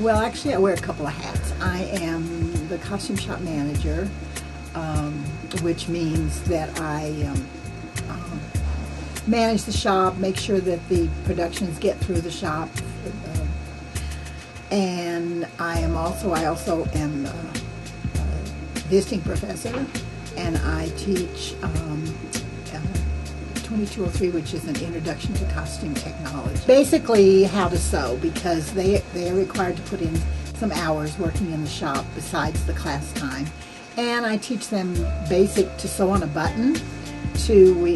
Well, actually, I wear a couple of hats. I am the costume shop manager, which means that I manage the shop, make sure that the productions get through the shop, and I also am a visiting professor, and I teach 2203, which is an introduction to costume technology. Basically, how to sew, because they are required to put in some hours working in the shop besides the class time. And I teach them basic to sew on a button. We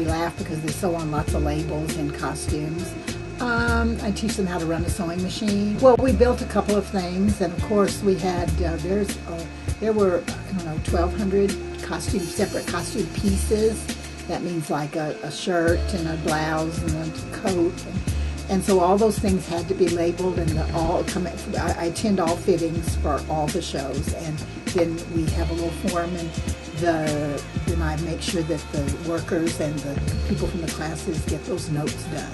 laugh because they sew on lots of labels and costumes. I teach them how to run a sewing machine. Well, we built a couple of things, and of course we had there were, I don't know, 1,200 separate costume pieces. That means like a shirt and a blouse and a coat, and so all those things had to be labeled, and I attend all fittings for all the shows, and then we have a little form, and then I make sure that the workers and the people from the classes get those notes done,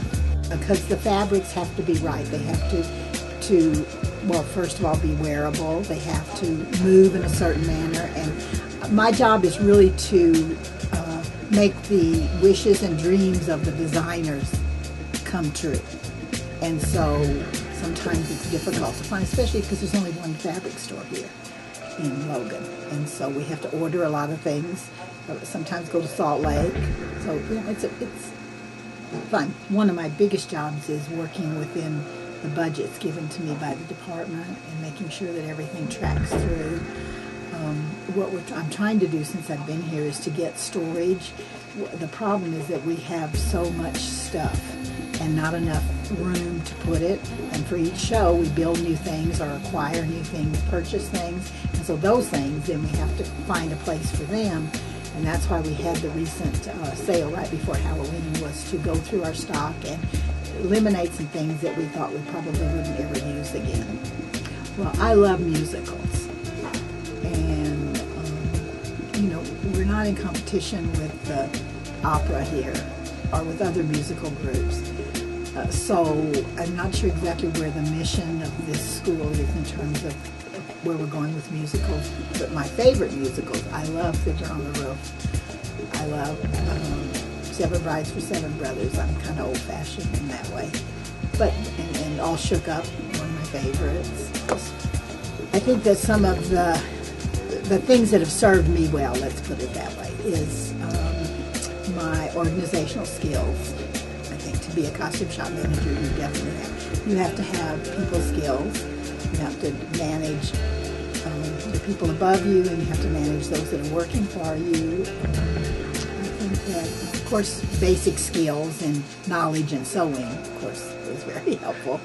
because the fabrics have to be right. They have to well, first of all, be wearable. They have to move in a certain manner, and my job is really to make the wishes and dreams of the designers come true. And so sometimes it's difficult to find, especially because there's only one fabric store here in Logan. And so we have to order a lot of things, sometimes go to Salt Lake. So it's fun. One of my biggest jobs is working within the budgets given to me by the department and making sure that everything tracks through. What I'm trying to do since I've been here is to get storage. The problem is that we have so much stuff and not enough room to put it. And for each show, we build new things or acquire new things, purchase things. And so those things, then we have to find a place for them. And that's why we had the recent sale right before Halloween, was to go through our stock and eliminate some things that we thought we probably wouldn't ever use again. Well, I love musicals. And, we're not in competition with the opera here or with other musical groups. So I'm not sure exactly where the mission of this school is in terms of where we're going with musicals. But my favorite musicals, I love Fiddler on the Roof. I love Seven Brides for Seven Brothers. I'm kind of old-fashioned in that way. But, and All Shook Up, one of my favorites. I think that some of the things that have served me well, let's put it that way, is my organizational skills. I think to be a costume shop manager, you definitely have to have people skills. You have to manage the people above you, and you have to manage those that are working for you. I think that, of course, basic skills and knowledge and sewing, of course, is very helpful.